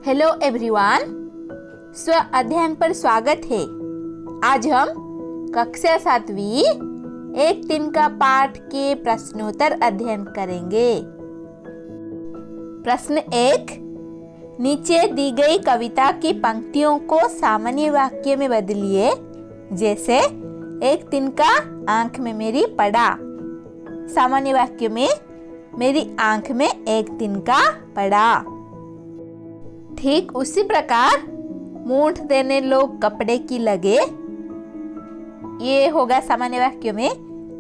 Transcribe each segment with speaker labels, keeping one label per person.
Speaker 1: Hello everyone, स्व अध्ययन पर स्वागत है। आज हम कक्षा 7वीं एक दिन का पाठ के प्रश्नोत्तर अध्ययन करेंगे। प्रश्न 1, नीचे दी गई कविता की पंक्तियों को सामान्य वाक्य में बदलिए। जैसे एक दिन का आंख में मेरी पड़ा। सामान्य वाक्य में मेरी आंख में एक दिन का पड़ा। ठीक उसी प्रकार मूठ देने लोग कपड़े की लगे। ये होगा सामान्य वाक्य में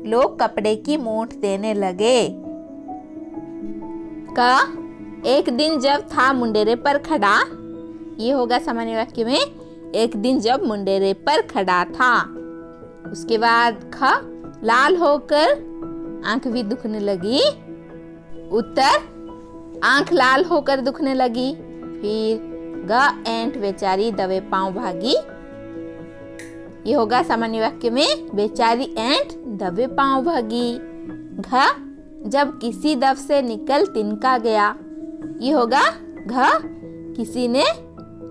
Speaker 1: लोग कपड़े की मूठ देने लगे। का एक दिन जब था मुंडेरे पर खड़ा। ये होगा सामान्य वाक्य में एक दिन जब मुंडेरे पर खड़ा था। उसके बाद ख लाल होकर आंख भी दुखने लगी। उत्तर आंख लाल होकर दुखने लगी। फिर ग एंट बेचारी दबे पांव भागी। ये होगा सामान्य वाक्य में बेचारी एंट दबे पांव भागी। घ जब किसी दफ से निकल तिनका गया। ये होगा घ किसी ने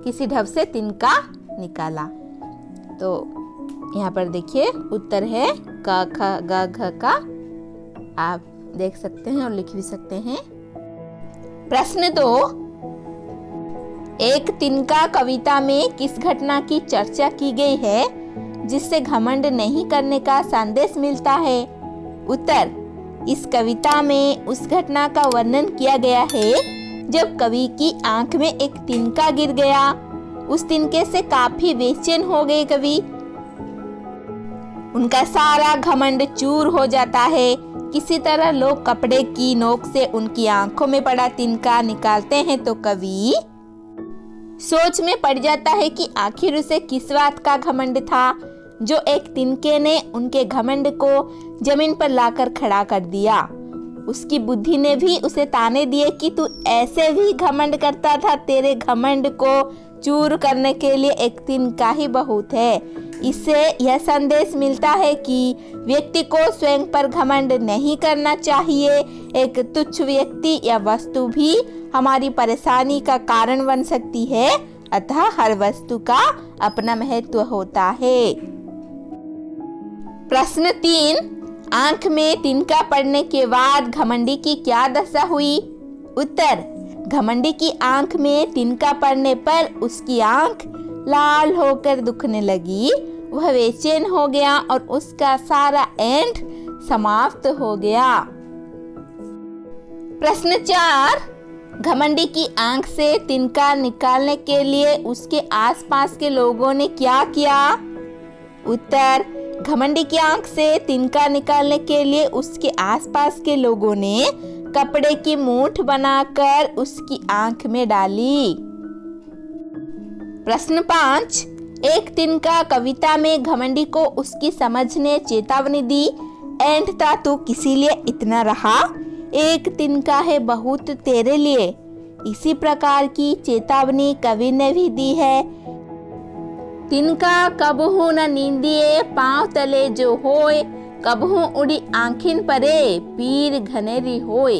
Speaker 1: किसी ढब से तिनका निकाला। तो यहाँ पर देखिए उत्तर है क ख ग घ का। आप देख सकते हैं और लिख भी सकते हैं। प्रश्न 2, एक तिनका कविता में किस घटना की चर्चा की गई है जिससे घमंड नहीं करने का संदेश मिलता है? उत्तर इस कविता में उस घटना का वर्णन किया गया है जब कवि की आंख में एक तिनका गिर गया। उस तिनके से काफी बेचैन हो गए कवि। उनका सारा घमंड चूर हो जाता है। किसी तरह लोग कपड़े की नोक से उनकी आंखों में पड़ा तिनका निकालते हैं तो कवि सोच में पड़ जाता है कि आखिर उसे किस बात का घमंड था जो एक तिनके ने उनके घमंड को जमीन पर लाकर खड़ा कर दिया। उसकी बुद्धि ने भी उसे ताने दिए कि तू ऐसे भी घमंड करता था, तेरे घमंड को चूर करने के लिए एक तिनका ही बहुत है। इससे यह संदेश मिलता है कि व्यक्ति को स्वयं पर घमंड नहीं करना चाहिए। एक तुच्छ व्यक्ति या वस्तु भी हमारी परेशानी का कारण बन सकती है, अतः हर वस्तु का अपना महत्व होता है। प्रश्न 3, आंख में तिनका पड़ने के बाद घमंडी की क्या दशा हुई? उत्तर घमंडी की आंख में तिनका पड़ने पर उसकी आंख लाल होकर दुखने लगी। वह बेचैन हो गया और उसका सारा एंट समाप्त हो गया। प्रश्न 4, घमंडी की आंख से तिनका निकालने के लिए उसके आसपास के लोगों ने क्या किया? उत्तर घमंडी की आंख से तिनका निकालने के लिए उसके आसपास के लोगों ने कपड़े की मूठ बनाकर उसकी आंख में डाली। प्रश्न 5, एक तिनका कविता में घमंडी को उसकी समझ ने चेतावनी दी। एंट था तू किसी लिए इतना रहा, एक तिनका है बहुत तेरे लिए। इसी प्रकार की चेतावनी कवि ने भी दी है। तिनका कबहू न नींदिए पांव तले जो होए, कबहू उड़ी आंखिन परे पीर घनेरी होए।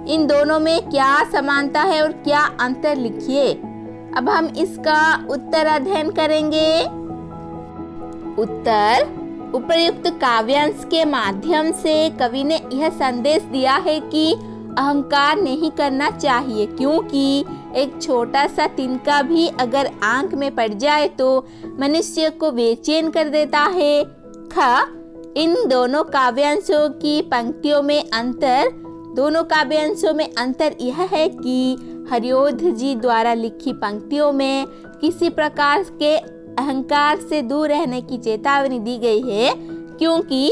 Speaker 1: इन दोनों में क्या समानता है और क्या अंतर लिखिए। अब हम इसका उत्तर अध्ययन करेंगे। उत्तर उपर्युक्त काव्यांश के माध्यम से कवि ने यह संदेश दिया है कि अहंकार नहीं करना चाहिए, क्योंकि एक छोटा सा तिनका भी अगर आंख में पड़ जाए तो मनुष्य को बेचैन कर देता है। ख इन दोनों काव्यांशों की पंक्तियों में अंतर यह है कि हरिओध जी द्वारा लिखी पंक्तियों में किसी प्रकार के अहंकार से दूर रहने की चेतावनी दी गई है, क्योंकि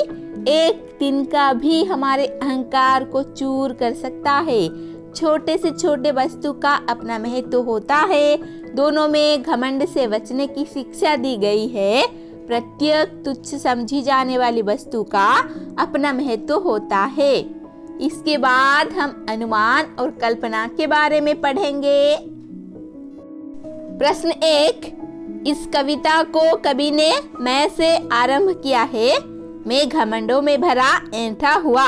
Speaker 1: एक तिनका भी हमारे अहंकार को चूर कर सकता है। छोटे से छोटे वस्तु का अपना महत्व होता है। दोनों में घमंड से बचने की शिक्षा दी गई है। प्रत्येक तुच्छ समझी जाने वाली वस्तु का अपना महत्व होता है। इसके बाद हम अनुमान और कल्पना के बारे में पढ़ेंगे। प्रश्न 1, इस कविता को कवि ने मैं से आरंभ किया है। मैं घमंडों में भरा ऐंठा हुआ।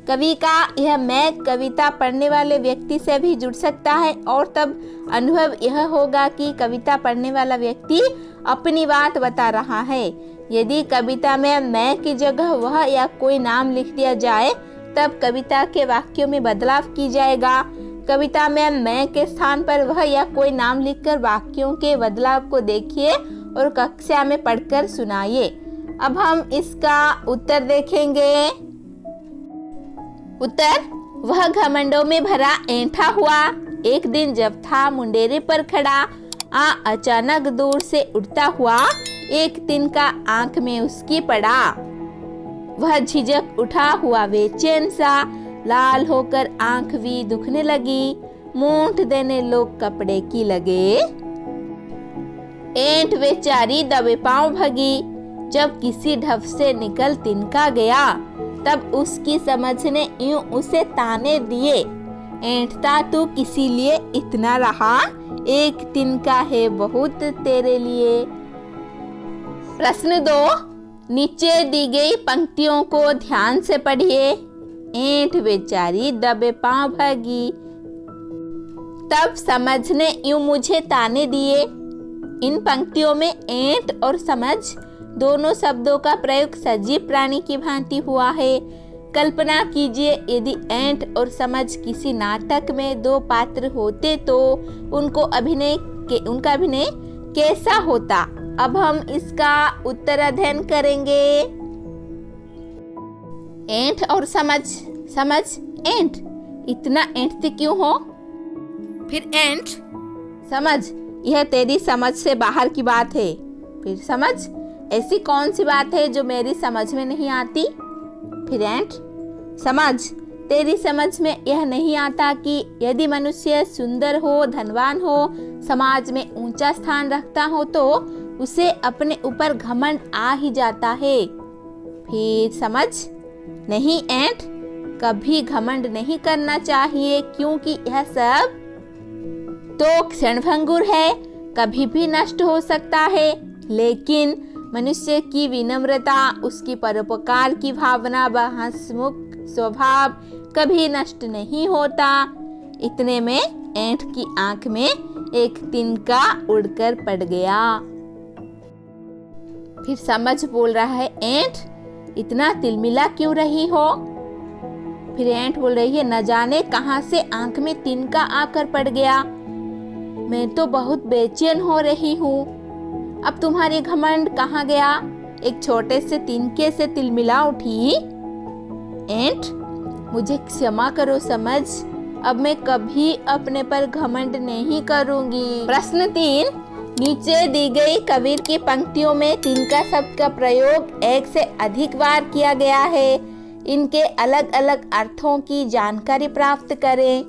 Speaker 1: कवि का यह मैं कविता पढ़ने वाले व्यक्ति से भी जुड़ सकता है और तब अनुभव यह होगा कि कविता पढ़ने वाला व्यक्ति अपनी बात बता रहा है। यदि कविता में मैं की जगह वह या कोई नाम लिख दिया जाए तब कविता के वाक्यों में बदलाव की जाएगा। कविता में मैं के स्थान पर वह या कोई नाम लिखकर वाक्यों के बदलाव को देखिए और कक्षा में पढ़कर सुनाइए। अब हम इसका उत्तर देखेंगे। उत्तर, वह घमंडों में भरा ऐंठा हुआ। एक दिन जब था मुंडेरे पर खड़ा, अचानक दूर से उड़ता हुआ एक तिनका आंख में उसकी पड़ा। वह झिझक उठा हुआ बेचैन सा, लाल होकर आंख भी दुखने लगी। मूंठ देने लोग कपड़े की लगे। ऐंठ बेचारी दबे पांव भगी। जब किसी ढफ से निकल तिनका गया तब उसकी समझ ने यूं उसे ताने दिए, ऐंठता तू किसी लिए इतना रहा, एक तिनका है बहुत तेरे लिए। प्रश्न 2, नीचे दी गई पंक्तियों को ध्यान से पढ़िए। ऐंठ बेचारी दबे पांव भागी, तब समझ ने यूं मुझे ताने दिए। इन पंक्तियों में ऐंठ और समझ दोनों शब्दों का प्रयोग सजीव प्राणी की भांति हुआ है। कल्पना कीजिए यदि ऐंठ और समझ किसी नाटक में दो पात्र होते तो उनका अभिनय कैसा होता। अब हम इसका उत्तर अध्ययन करेंगे। ऐंठ और समझ, ऐंठ, इतना ऐंठते क्यों हो? फिर ऐंठ, समझ, यह तेरी समझ से बाहर की बात है। फिर समझ, ऐसी कौन सी बात है जो मेरी समझ में नहीं आती। फिर ऐंठ, समझ, तेरी समझ में यह नहीं आता कि यदि मनुष्य सुंदर हो, धनवान हो, समाज में ऊंचा स्थान रखता हो तो उसे अपने ऊपर घमंड आ ही जाता है। फिर समझ, नहीं ऐंठ, कभी घमंड नहीं करना चाहिए क्योंकि यह सब तो क्षणभंगुर है, कभी भी नष्ट हो सकता है। लेकिन मनुष्य की विनम्रता, उसकी परोपकार की भावना व हंसमुख स्वभाव कभी नष्ट नहीं होता। इतने में ऐंठ की आंख में एक तिनका उड़कर पड़ गया। फिर समझ बोल रहा है, ऐंठ, इतना तिलमिला क्यों रही हो? फिर ऐंठ बोल रही है, न जाने कहां से आंख में तिनका आकर पड़ गया। मैं तो बहुत बेचैन हो रही हूँ। अब तुम्हारी घमंड कहाँ गया? एक छोटे से तिनके से तिलमिला उठी। ऐंठ, मुझे क्षमा करो समझ, अब मैं कभी अपने पर घमंड नहीं करूंगी। प्रश्न 3, नीचे दी गई कबीर की पंक्तियों में तिनका शब्द का प्रयोग एक से अधिक बार किया गया है। इनके अलग अलग अर्थों की जानकारी प्राप्त करें।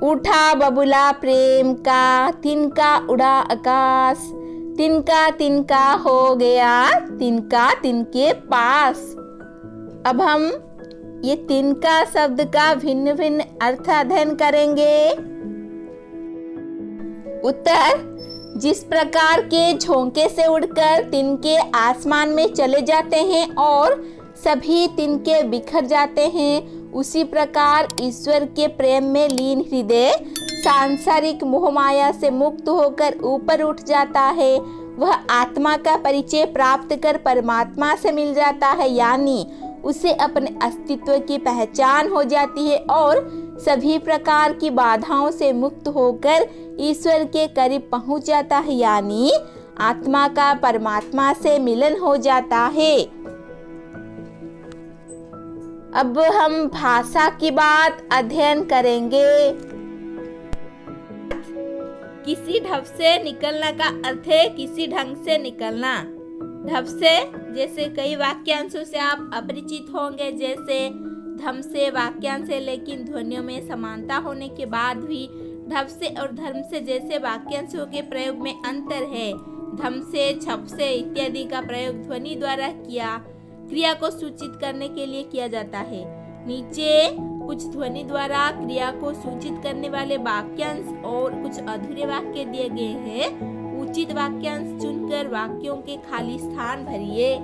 Speaker 1: उठा बबुला प्रेम का, तिनका उड़ा आकाश, तिनका तिनका हो गया, तिनका तिनके पास। अब हम ये तिनका शब्द का भिन्न भिन्न अर्थ अध्ययन करेंगे। उत्तर, जिस प्रकार के झोंके से उड़कर तिनके आसमान में चले जाते हैं और सभी तिनके बिखर जाते हैं, उसी प्रकार ईश्वर के प्रेम में लीन हृदय सांसारिक मोहमाया से मुक्त होकर ऊपर उठ जाता है। वह आत्मा का परिचय प्राप्त कर परमात्मा से मिल जाता है, यानी उसे अपने अस्तित्व की पहचान हो जाती है और सभी प्रकार की बाधाओं से मुक्त होकर ईश्वर के करीब पहुंच जाता है, यानी आत्मा का परमात्मा से मिलन हो जाता है। अब हम भाषा की बात अध्ययन करेंगे। किसी ढप से निकलना का अर्थ है किसी ढंग से निकलना। ढप से जैसे कई वाक्यांशों से आप अपरिचित होंगे, जैसे धम से वाक्यांश है लेकिन ध्वनियों में समानता होने के बाद भी ढप से और धर्म से जैसे वाक्यांशों के प्रयोग में अंतर है। धम से, छप से इत्यादि का प्रयोग ध्वनि द्वारा क्रिया को सूचित करने के लिए किया जाता है। नीचे कुछ ध्वनि द्वारा क्रिया को सूचित करने वाले वाक्यांश और कुछ अधूरे वाक्य दिए गए हैं। उचित वाक्यांश चुनकर वाक्यों के खाली स्थान भरिए।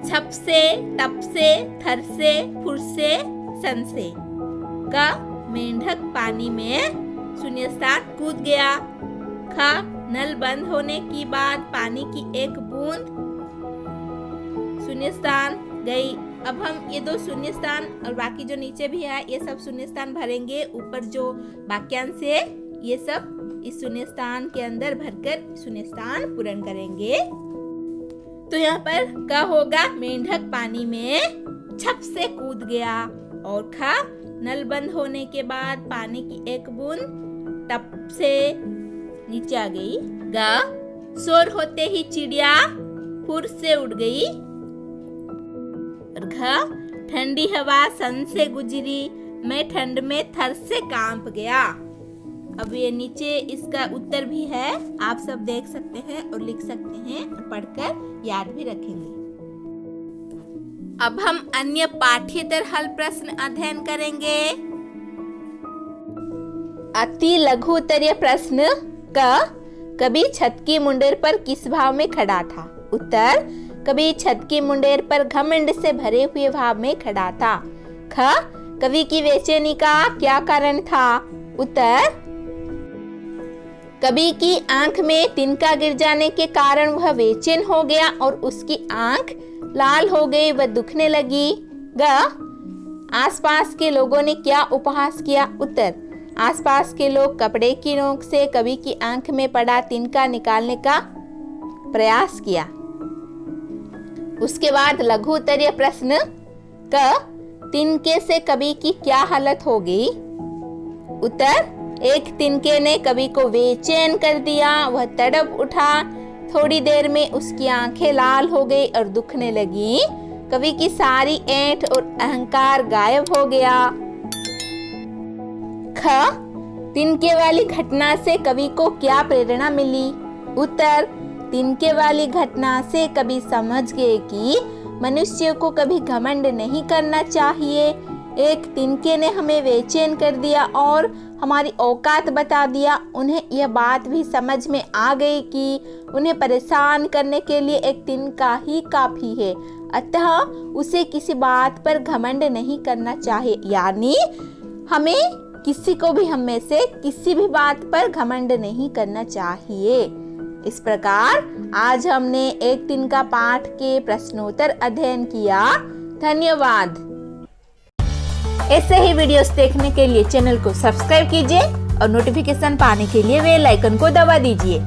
Speaker 1: छप से, तप से, थर से, फुर से, सन से। ग मेंढक पानी में शून्य स्थान कूद गया। ख नल बंद होने के बाद पानी की एक बूंद शून्य स्थान गई। अब हम ये दो शून्य स्थान और बाकी जो नीचे भी है ये सब शून्य स्थान भरेंगे। ऊपर जो वाक्यांश है ये सब इस शून्य स्थान के अंदर भरकर शून्य स्थान पूर्ण करेंगे। तो यहाँ पर क्या होगा, मेंढक पानी में छप से कूद गया। और ख नल बंद होने के बाद पानी की एक बूंद टप से नीचे आ गई। ग शोर होते ही चिड़िया फुर से उड़ गई। और घ ठंडी हवा सन से गुजरी, मैं ठंड में थर से कांप गया। अब ये नीचे इसका उत्तर भी है, आप सब देख सकते हैं और लिख सकते हैं और पढ़कर याद भी रखेंगे। अब हम अन्य पाठ्येतर हल प्रश्न अध्ययन करेंगे। अति लघु उत्तरीय प्रश्न क कभी छत की मुंडेर पर किस भाव में खड़ा था? उत्तर कभी छत की मुंडेर पर घमंड से भरे हुए भाव में खड़ा था। ख कवि की बेचैनी का क्या कारण था? उत्तर कवि की आंख में तिनका गिर जाने के कारण वह बेचैन हो गया और उसकी आंख लाल हो गई, वह दुखने लगी। ग आसपास के लोगों ने क्या उपहास किया? उत्तर आसपास के लोग कपड़े की नोक से कवि की आंख में पड़ा तिनका निकालने का प्रयास किया। उसके बाद लघु उत्तरीय प्रश्न क तिनके से कवि की क्या हालत हो गई? उत्तर एक तिनके ने कवि को बेचैन कर दिया, वह तड़प उठा। थोड़ी देर में उसकी आंखें लाल हो गई और दुखने लगी। कवि की सारी ऐंठ और अहंकार गायब हो गया। ख तिनके वाली घटना से कवि को क्या प्रेरणा मिली? उत्तर तिनके वाली घटना से कवि समझ गए कि मनुष्य को कभी घमंड नहीं करना चाहिए। एक तिनके ने हमें बेचैन कर दिया और हमारी औकात बता दिया। उन्हें यह बात भी समझ में आ गई कि उन्हें परेशान करने के लिए एक तिनका ही काफी है, अतः उसे किसी बात पर घमंड नहीं करना चाहिए। यानी हमें किसी को भी हम में से किसी भी बात पर घमंड नहीं करना चाहिए। इस प्रकार आज हमने एक तिनका पाठ के प्रश्नोत्तर अध्ययन किया। धन्यवाद। ऐसे ही वीडियोस देखने के लिए चैनल को सब्सक्राइब कीजिए और नोटिफिकेशन पाने के लिए बेल आइकन को दबा दीजिए।